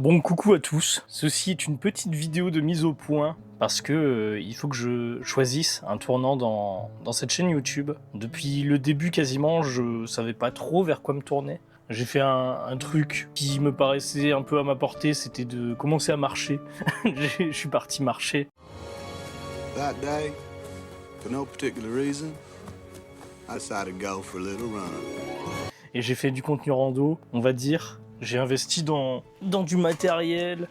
Bon, coucou à tous. Ceci est une petite vidéo de mise au point parce que il faut que je choisisse un tournant dans cette chaîne YouTube. Depuis le début quasiment, je savais pas trop vers quoi me tourner. J'ai fait un truc qui me paraissait un peu à ma portée, c'était de commencer à marcher. Je suis parti marcher. That day, for no particular reason, I decided to go for a little run. Et j'ai fait du contenu rando, on va dire. J'ai investi dans du matériel.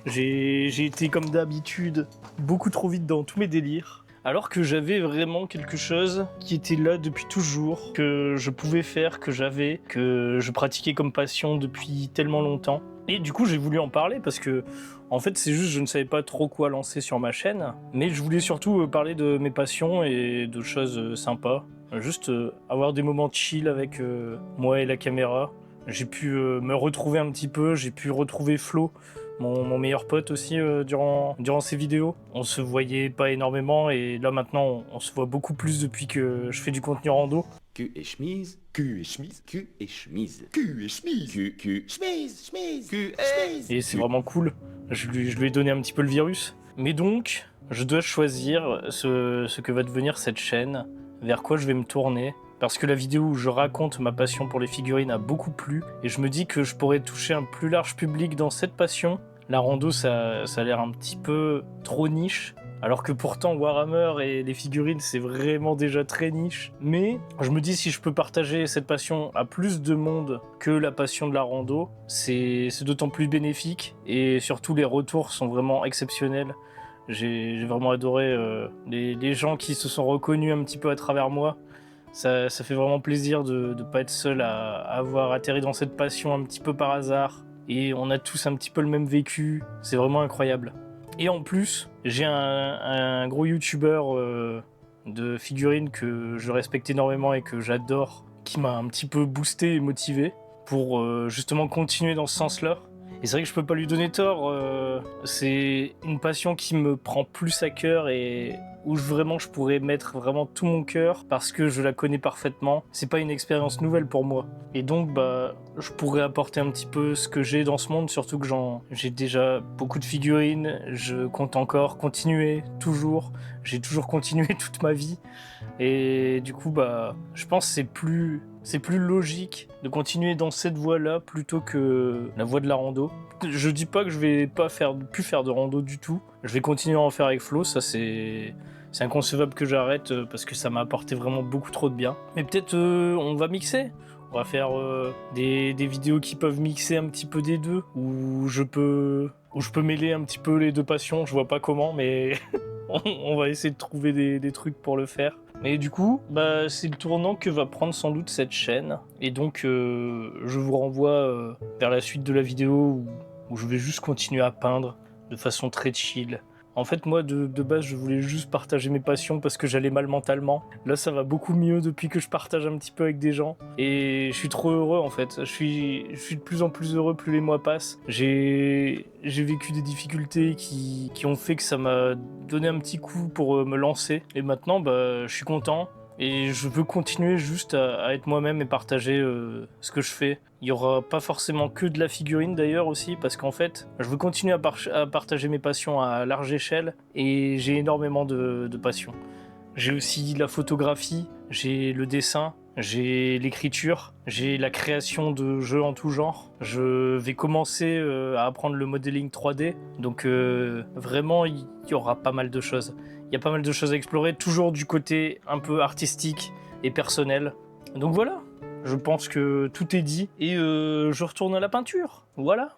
J'ai été comme d'habitude beaucoup trop vite dans tous mes délires. Alors que j'avais vraiment quelque chose qui était là depuis toujours, que je pouvais faire, que je pratiquais comme passion depuis tellement longtemps. Et du coup j'ai voulu en parler parce que en fait c'est juste je ne savais pas trop quoi lancer sur ma chaîne, mais je voulais surtout parler de mes passions et de choses sympas. Juste avoir des moments chill avec moi et la caméra. J'ai pu me retrouver un petit peu, j'ai pu retrouver Flo, mon meilleur pote aussi durant ces vidéos. On se voyait pas énormément et là maintenant on se voit beaucoup plus depuis que je fais du contenu rando. Cul et chemise, cul et chemise, cul et chemise, cul et chemise, cul, chemise, chemise, cul et chemise. Et c'est vraiment cool, je lui ai donné un petit peu le virus. Mais donc, je dois choisir ce que va devenir cette chaîne, vers quoi je vais me tourner. Parce que la vidéo où je raconte ma passion pour les figurines a beaucoup plu, et je me dis que je pourrais toucher un plus large public dans cette passion. La rando, ça a l'air un petit peu trop niche, alors que pourtant Warhammer et les figurines, c'est vraiment déjà très niche. Mais je me dis si je peux partager cette passion à plus de monde que la passion de la rando, c'est d'autant plus bénéfique, et surtout les retours sont vraiment exceptionnels. J'ai vraiment adoré les gens qui se sont reconnus un petit peu à travers moi. Ça fait vraiment plaisir de ne pas être seul à avoir atterri dans cette passion un petit peu par hasard. Et on a tous un petit peu le même vécu, c'est vraiment incroyable. Et en plus, j'ai un gros youtubeur de figurines que je respecte énormément et que j'adore, qui m'a un petit peu boosté et motivé pour justement continuer dans ce sens-là. Et c'est vrai que je peux pas lui donner tort, c'est une passion qui me prend plus à cœur et où vraiment je pourrais mettre vraiment tout mon cœur parce que je la connais parfaitement. C'est pas une expérience nouvelle pour moi. Et donc je pourrais apporter un petit peu ce que j'ai dans ce monde, surtout que j'ai déjà beaucoup de figurines, je compte encore continuer, toujours. J'ai toujours continué toute ma vie. Et du coup je pense que c'est plus logique de continuer dans cette voie-là plutôt que la voie de la rando. Je dis pas que je vais pas plus faire de rando du tout. Je vais continuer à en faire avec Flo, ça c'est inconcevable que j'arrête parce que ça m'a apporté vraiment beaucoup trop de bien. Mais peut-être on va mixer. On va faire des vidéos qui peuvent mixer un petit peu des deux, où je peux mêler un petit peu les deux passions. Je vois pas comment, mais on va essayer de trouver des trucs pour le faire. Mais du coup, c'est le tournant que va prendre sans doute cette chaîne. Et donc, je vous renvoie vers la suite de la vidéo où je vais juste continuer à peindre de façon très chill. En fait, moi, de base, je voulais juste partager mes passions parce que j'allais mal mentalement. Là, ça va beaucoup mieux depuis que je partage un petit peu avec des gens. Et je suis trop heureux, en fait. Je suis de plus en plus heureux plus les mois passent. J'ai vécu des difficultés qui ont fait que ça m'a donné un petit coup pour me lancer. Et maintenant, je suis content. Et je veux continuer juste à être moi-même et partager ce que je fais. Il n'y aura pas forcément que de la figurine d'ailleurs aussi, parce qu'en fait, je veux continuer à partager mes passions à large échelle, et j'ai énormément de passions. J'ai aussi la photographie, j'ai le dessin, j'ai l'écriture, j'ai la création de jeux en tout genre. Je vais commencer à apprendre le modeling 3D, donc vraiment il y aura pas mal de choses. Il y a pas mal de choses à explorer, toujours du côté un peu artistique et personnel. Donc voilà, je pense que tout est dit et je retourne à la peinture, voilà.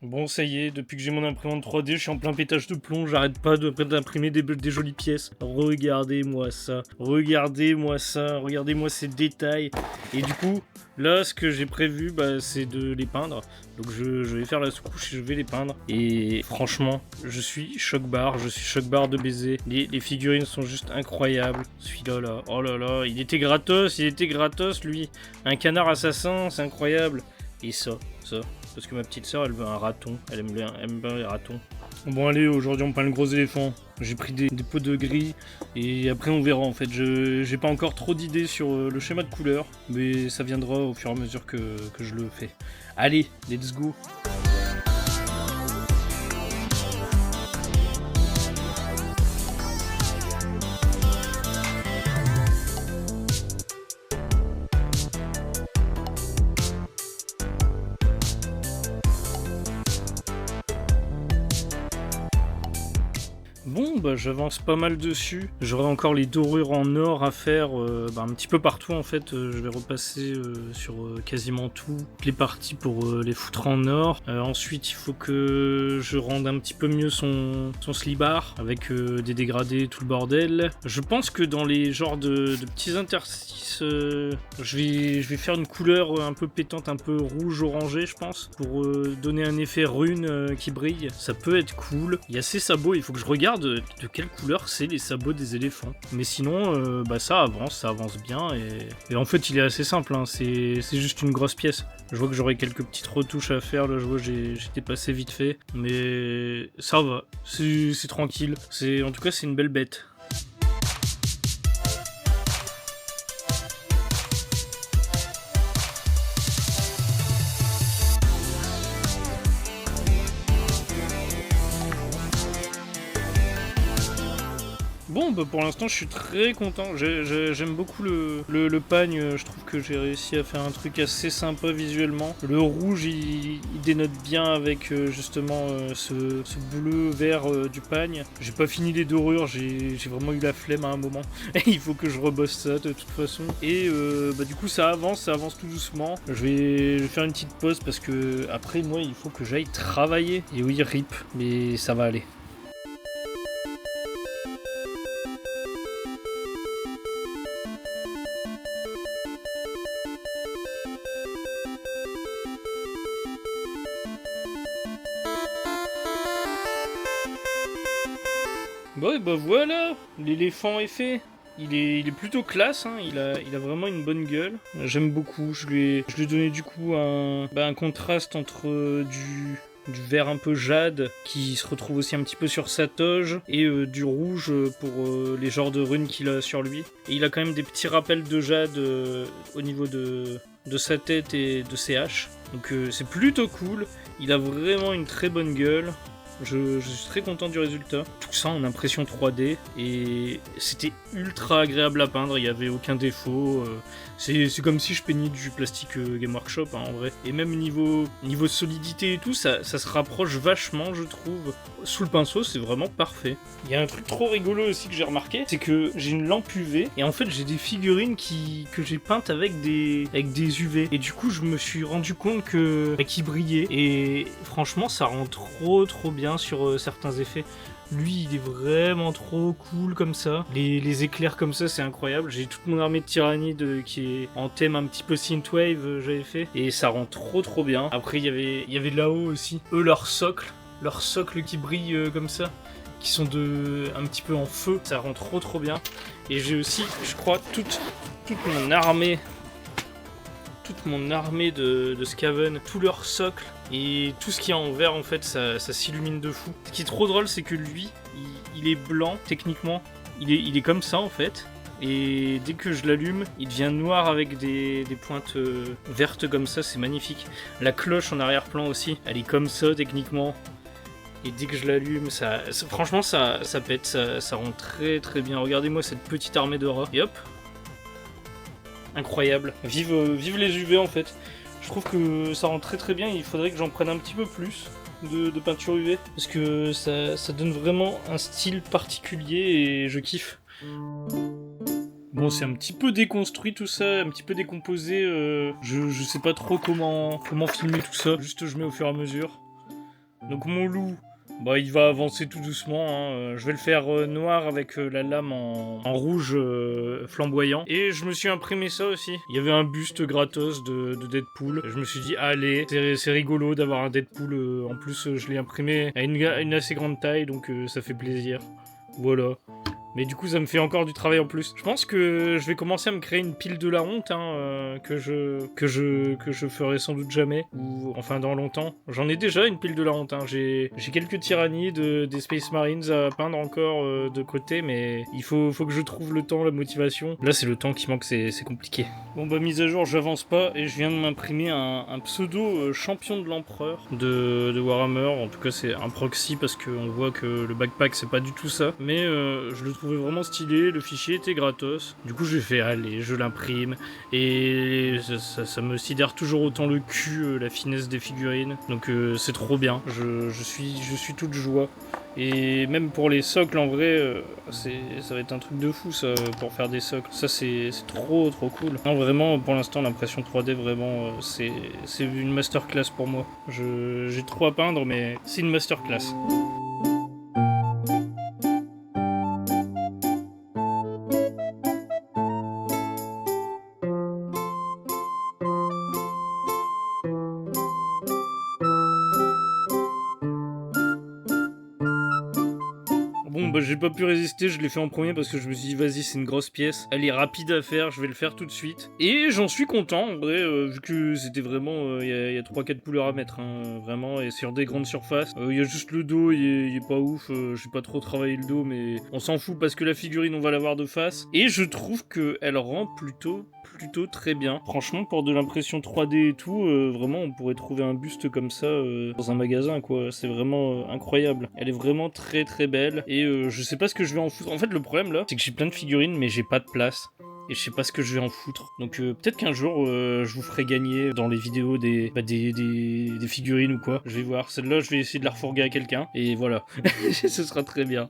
Bon, ça y est, depuis que j'ai mon imprimante 3D, je suis en plein pétage de plomb, j'arrête pas d'imprimer des jolies pièces. Regardez-moi ça, regardez-moi ces détails. Et du coup, là, ce que j'ai prévu, c'est de les peindre. Donc je vais faire la sous-couche et je vais les peindre. Et franchement, je suis choc barre de baiser. Les figurines sont juste incroyables. Celui-là, là, oh là là, il était gratos, lui. Un canard assassin, c'est incroyable. Et ça. Parce que ma petite sœur, elle veut un raton. Elle aime bien les ratons. Bon allez, aujourd'hui on peint le gros éléphant. J'ai pris des pots de gris. Et après on verra en fait. J'ai pas encore trop d'idées sur le schéma de couleur. Mais ça viendra au fur et à mesure que je le fais. Allez, let's go. bah j'avance pas mal dessus. J'aurai encore les dorures en or à faire un petit peu partout en fait. Je vais repasser sur quasiment toutes les parties pour les foutre en or. Ensuite il faut que je rende un petit peu mieux son slibard avec des dégradés, tout le bordel. Je pense que dans les genres de petits interstices, je vais faire une couleur un peu pétante, un peu rouge-orangé je pense, pour donner un effet rune qui brille. Ça peut être cool. Il y a ces sabots, il faut que je regarde de quelle couleur c'est les sabots des éléphants. Mais sinon, ça avance bien et en fait il est assez simple, hein. C'est juste une grosse pièce. Je vois que j'aurai quelques petites retouches à faire, là je vois j'étais passé vite fait, mais ça va, c'est tranquille. En tout cas c'est une belle bête. Bon, bah pour l'instant, je suis très content. J'aime beaucoup le pagne. Je trouve que j'ai réussi à faire un truc assez sympa visuellement. Le rouge, il dénote bien avec justement ce bleu vert du pagne. J'ai pas fini les dorures, j'ai vraiment eu la flemme à un moment. Et il faut que je rebosse ça de toute façon. Et du coup, ça avance tout doucement. Je vais faire une petite pause parce que après, moi, il faut que j'aille travailler. Et oui, rip, mais ça va aller. Bon, et bah voilà, l'éléphant est fait. Il est plutôt classe, hein. Il a vraiment une bonne gueule. J'aime beaucoup. Je lui ai donné du coup un contraste entre du vert un peu jade qui se retrouve aussi un petit peu sur sa toge et du rouge pour les genres de runes qu'il a sur lui. Et il a quand même des petits rappels de jade au niveau de sa tête et de ses haches. Donc c'est plutôt cool. Il a vraiment une très bonne gueule. Je suis très content du résultat. Tout ça en impression 3D et c'était ultra agréable à peindre, il n'y avait aucun défaut. C'est comme si je peignais du plastique Game Workshop en vrai. Et même niveau solidité et tout, ça se rapproche vachement je trouve. Sous le pinceau c'est vraiment parfait. Il y a un truc trop rigolo aussi que j'ai remarqué, c'est que j'ai une lampe UV et en fait j'ai des figurines que j'ai peintes avec des UV. Et du coup je me suis rendu compte qu'ils brillaient et franchement ça rend trop bien sur certains effets. Lui, il est vraiment trop cool comme ça. Les éclairs comme ça, c'est incroyable. J'ai toute mon armée de tyrannide qui est en thème un petit peu synthwave, j'avais fait. Et ça rend trop bien. Après, il y avait là-haut aussi. Eux, leur socle qui brille comme ça, qui sont un petit peu en feu. Ça rend trop bien. Et j'ai aussi, je crois, toute mon armée. Toute mon armée de Skaven, tout leur socle et tout ce qui est en vert en fait ça s'illumine de fou. Ce qui est trop drôle c'est que lui il est blanc techniquement, il est comme ça en fait et dès que je l'allume il devient noir avec des pointes vertes comme ça, c'est magnifique. La cloche en arrière-plan aussi, elle est comme ça techniquement. Et dès que je l'allume, franchement ça pète, ça rend très bien. Regardez-moi cette petite armée de rats. Et hop, incroyable. Vive les UV en fait. Je trouve que ça rend très bien et il faudrait que j'en prenne un petit peu plus de peinture UV parce que ça donne vraiment un style particulier et je kiffe. Bon, c'est un petit peu déconstruit tout ça, un petit peu décomposé. Je sais pas trop comment filmer tout ça. Juste je mets au fur et à mesure. Donc mon loup, bah il va avancer tout doucement, hein. Je vais le faire noir avec la lame en rouge flamboyant. Et je me suis imprimé ça aussi. Il y avait un buste gratos de Deadpool. Je me suis dit allez, c'est rigolo d'avoir un Deadpool. En plus je l'ai imprimé à une assez grande taille, donc ça fait plaisir. Voilà. Mais du coup ça me fait encore du travail en plus. Je pense que je vais commencer à me créer une pile de la honte que je ferai sans doute jamais, ou enfin dans longtemps. J'en ai déjà une pile de la honte, hein. J'ai quelques tyrannies des Space Marines à peindre encore de côté, mais il faut que je trouve le temps, la motivation. Là c'est le temps qui manque, c'est compliqué. Bon bah mise à jour, j'avance pas et je viens de m'imprimer un pseudo champion de l'empereur de Warhammer. En tout cas c'est un proxy parce qu'on voit que le backpack c'est pas du tout ça, mais je le trouve trouvais vraiment stylé, le fichier était gratos. Du coup j'ai fait allez, je l'imprime et ça me sidère toujours autant le cul, la finesse des figurines. Donc c'est trop bien, je suis toute joie. Et même pour les socles en vrai, ça va être un truc de fou ça, pour faire des socles. Ça c'est trop cool. Non vraiment pour l'instant l'impression 3D vraiment c'est une masterclass pour moi. J'ai trop à peindre mais c'est une masterclass. Bon bah j'ai pas pu résister, je l'ai fait en premier parce que je me suis dit vas-y c'est une grosse pièce, elle est rapide à faire, je vais le faire tout de suite. Et j'en suis content en vrai, vu que c'était vraiment, il y a 3-4 couleurs à mettre, hein, vraiment, et sur des grandes surfaces. Il y a juste le dos, il est pas ouf, j'ai pas trop travaillé le dos mais on s'en fout parce que la figurine on va l'avoir de face. Et je trouve qu'elle rend plutôt très bien. Franchement pour de l'impression 3D et tout, vraiment on pourrait trouver un buste comme ça dans un magasin quoi, c'est vraiment incroyable. Elle est vraiment très belle et je sais pas ce que je vais en foutre. En fait le problème là c'est que j'ai plein de figurines mais j'ai pas de place. Et je sais pas ce que je vais en foutre. Donc peut-être qu'un jour je vous ferai gagner dans les vidéos des figurines ou quoi. Je vais voir. Celle-là je vais essayer de la refourguer à quelqu'un. Et voilà. Ce sera très bien.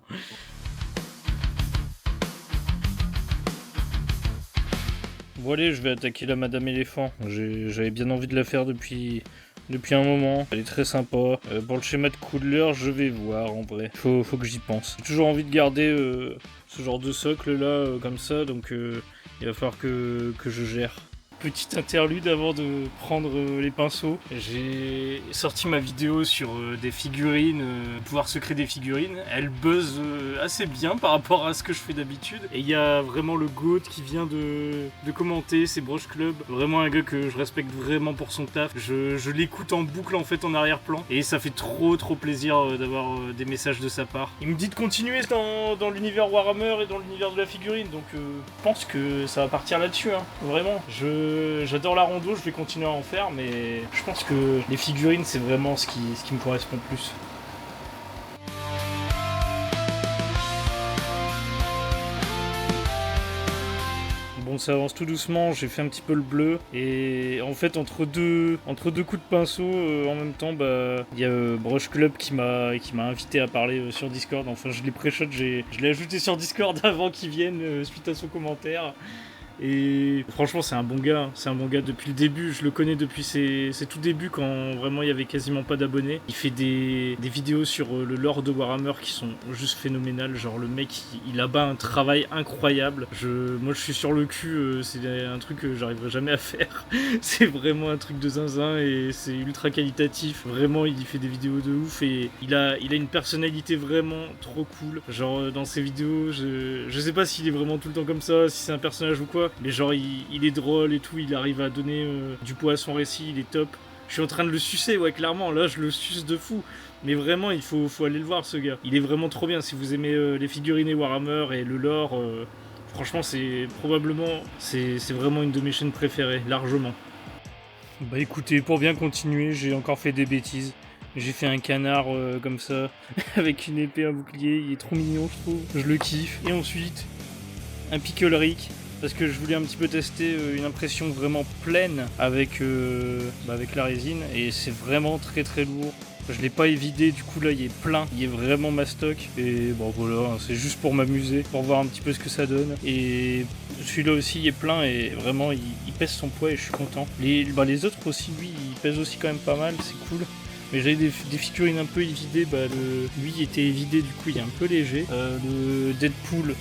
Bon allez, je vais attaquer la Madame Éléphant. J'avais bien envie de la faire depuis un moment. Elle est très sympa. Pour le schéma de couleur, je vais voir en vrai. Faut que j'y pense. J'ai toujours envie de garder ce genre de socle là, comme ça. Donc il va falloir que je gère. Petite interlude avant de prendre les pinceaux. J'ai sorti ma vidéo sur des figurines, pouvoir secret des figurines. Elle buzz assez bien par rapport à ce que je fais d'habitude. Et il y a vraiment le GOAT qui vient de commenter, c'est Broche Club. Vraiment un gars que je respecte vraiment pour son taf. Je l'écoute en boucle en fait en arrière-plan. Et ça fait trop plaisir d'avoir des messages de sa part. Il me dit de continuer dans l'univers Warhammer et dans l'univers de la figurine. Donc je pense que ça va partir là-dessus, hein. Vraiment. J'adore la rando, je vais continuer à en faire, mais je pense que les figurines, c'est vraiment ce qui me correspond le plus. Bon, ça avance tout doucement, j'ai fait un petit peu le bleu, et en fait, entre deux coups de pinceau, en même temps, bah, il y a Broche Club qui m'a invité à parler sur Discord. Enfin, je l'ai pré-shot, je l'ai ajouté sur Discord avant qu'il vienne, suite à son commentaire. Et franchement c'est un bon gars depuis le début, je le connais depuis ses tout débuts quand vraiment il y avait quasiment pas d'abonnés. Il fait des vidéos sur le lore de Warhammer qui sont juste phénoménales, genre le mec il abat un travail incroyable. Moi je suis sur le cul, c'est un truc que j'arriverai jamais à faire. C'est vraiment un truc de zinzin et c'est ultra qualitatif, vraiment il fait des vidéos de ouf et il a une personnalité vraiment trop cool. Genre dans ses vidéos, je sais pas s'il est vraiment tout le temps comme ça, si c'est un personnage ou quoi. Mais genre il est drôle et tout, il arrive à donner du poids à son récit, il est top. Je suis en train de le sucer, ouais clairement, là je le suce de fou. Mais vraiment il faut aller le voir ce gars. Il est vraiment trop bien, si vous aimez les figurines et Warhammer et le lore, franchement c'est vraiment une de mes chaînes préférées, largement. Bah écoutez, pour bien continuer, j'ai encore fait des bêtises. J'ai fait un canard comme ça, avec une épée, un bouclier, il est trop mignon je trouve, je le kiffe. Et ensuite, un Pickle Rick. Parce que je voulais un petit peu tester une impression vraiment pleine avec la résine et c'est vraiment très lourd. Je l'ai pas évidé, du coup là il est plein, il est vraiment mastoc et bon voilà, c'est juste pour m'amuser, pour voir un petit peu ce que ça donne. Et celui-là aussi il est plein et vraiment il pèse son poids et je suis content. Les autres aussi, lui il pèse aussi quand même pas mal, c'est cool. Mais j'avais des figurines un peu évidées, lui il était évidé, du coup il est un peu léger. Le Deadpool,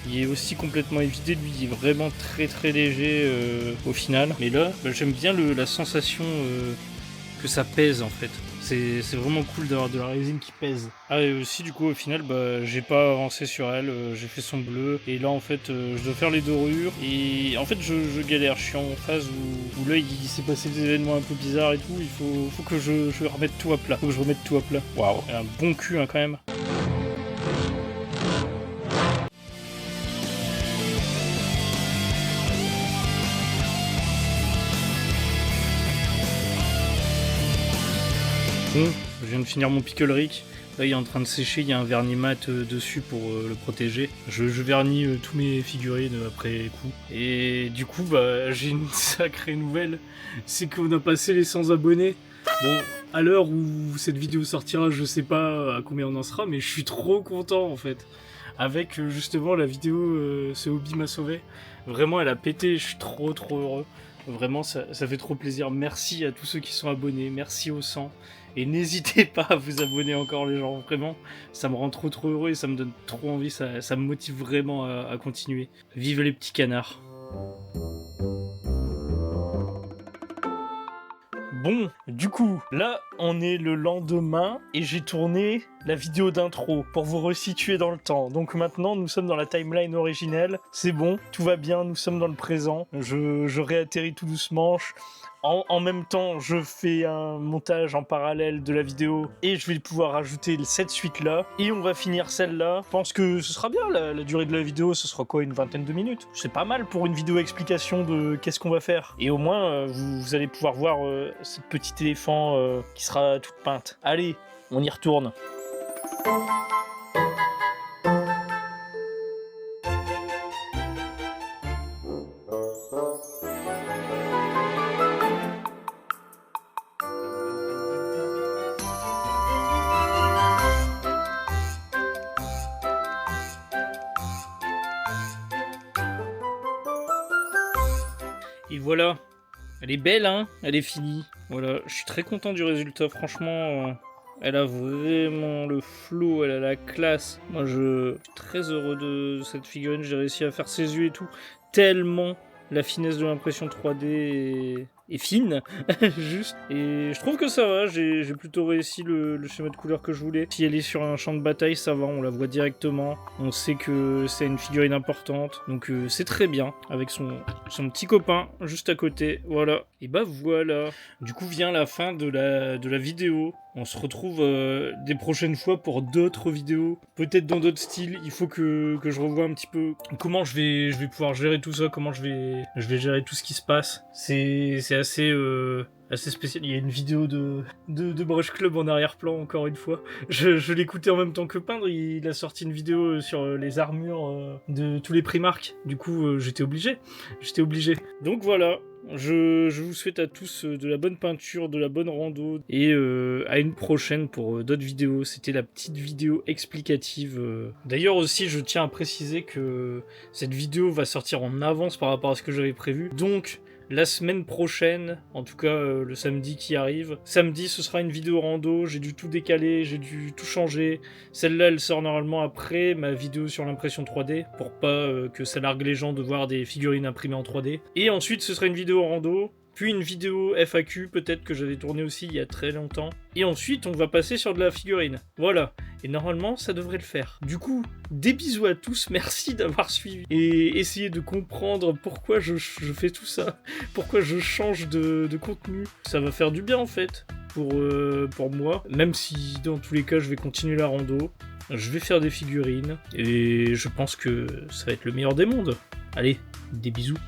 il est aussi complètement évidé, lui il est vraiment très léger au final. Mais là, j'aime bien la sensation que ça pèse en fait. C'est vraiment cool d'avoir de la résine qui pèse. Ah et aussi du coup au final j'ai pas avancé sur elle, j'ai fait son bleu. Et là en fait je dois faire les dorures. Et en fait je galère, je suis en phase où là il s'est passé des événements un peu bizarres et tout. Il faut que je remette tout à plat. Faut que je remette tout à plat. Waouh, un bon cul hein, quand même. Bon, je viens de finir mon Pickle Rick. Là, il est en train de sécher, il y a un vernis mat dessus pour le protéger. Je vernis tous mes figurines après coup. Et du coup, bah, j'ai une sacrée nouvelle, c'est qu'on a passé les 100 abonnés. Bon, à l'heure où cette vidéo sortira, je sais pas à combien on en sera, mais je suis trop content en fait. Avec justement la vidéo Ce hobby m'a sauvé. Vraiment, elle a pété, je suis trop heureux. Vraiment, ça fait trop plaisir. Merci à tous ceux qui sont abonnés, merci aux 100. Et n'hésitez pas à vous abonner encore les gens, vraiment, ça me rend trop heureux et ça me donne trop envie, ça me motive vraiment à continuer. Vive les petits canards. Bon, du coup, là, on est le lendemain et j'ai tourné la vidéo d'intro pour vous resituer dans le temps. Donc maintenant, nous sommes dans la timeline originelle. C'est bon, tout va bien, nous sommes dans le présent. Je réatterris tout doucement. En même temps, je fais un montage en parallèle de la vidéo et je vais pouvoir rajouter cette suite-là. Et on va finir celle-là. Je pense que ce sera bien, la durée de la vidéo, ce sera quoi, une vingtaine de minutes. C'est pas mal pour une vidéo explication de qu'est-ce qu'on va faire. Et au moins, vous allez pouvoir voir ce petit éléphant qui sera toute peinte. Allez, on y retourne. Et voilà, elle est belle, hein, elle est finie. Voilà, je suis très content du résultat, franchement, elle a vraiment le flow, elle a la classe. Moi, je suis très heureux de cette figurine, j'ai réussi à faire ses yeux et tout, tellement la finesse de l'impression 3D est fine, juste. Et je trouve que ça va, j'ai plutôt réussi le schéma de couleur que je voulais. Si elle est sur un champ de bataille, ça va, on la voit directement. On sait que c'est une figurine importante, donc c'est très bien. Avec son petit copain juste à côté, voilà. Et bah voilà. Du coup vient la fin de la vidéo. On se retrouve des prochaines fois pour d'autres vidéos, peut-être dans d'autres styles. Il faut que je revoie un petit peu comment je vais pouvoir gérer tout ça, comment je vais gérer tout ce qui se passe. C'est assez spécial. Il y a une vidéo de Brush Club en arrière-plan, encore une fois. Je l'écoutais en même temps que peindre. Il a sorti une vidéo sur les armures de tous les Primark. Du coup, j'étais obligé. Donc voilà. Je vous souhaite à tous de la bonne peinture, de la bonne rando et à une prochaine pour d'autres vidéos. C'était la petite vidéo explicative. D'ailleurs aussi, je tiens à préciser que cette vidéo va sortir en avance par rapport à ce que j'avais prévu. Donc, la semaine prochaine, en tout cas le samedi qui arrive. Samedi, ce sera une vidéo rando, j'ai dû tout décaler, j'ai dû tout changer. Celle-là, elle sort normalement après ma vidéo sur l'impression 3D, pour pas que ça largue les gens de voir des figurines imprimées en 3D. Et ensuite, ce sera une vidéo rando, puis une vidéo FAQ, peut-être que j'avais tourné aussi il y a très longtemps. Et ensuite, on va passer sur de la figurine. Voilà. Et normalement, ça devrait le faire. Du coup, des bisous à tous, merci d'avoir suivi. Et essayez de comprendre pourquoi je fais tout ça. Pourquoi je change de contenu. Ça va faire du bien, en fait, pour moi. Même si, dans tous les cas, je vais continuer la rando. Je vais faire des figurines. Et je pense que ça va être le meilleur des mondes. Allez, des bisous.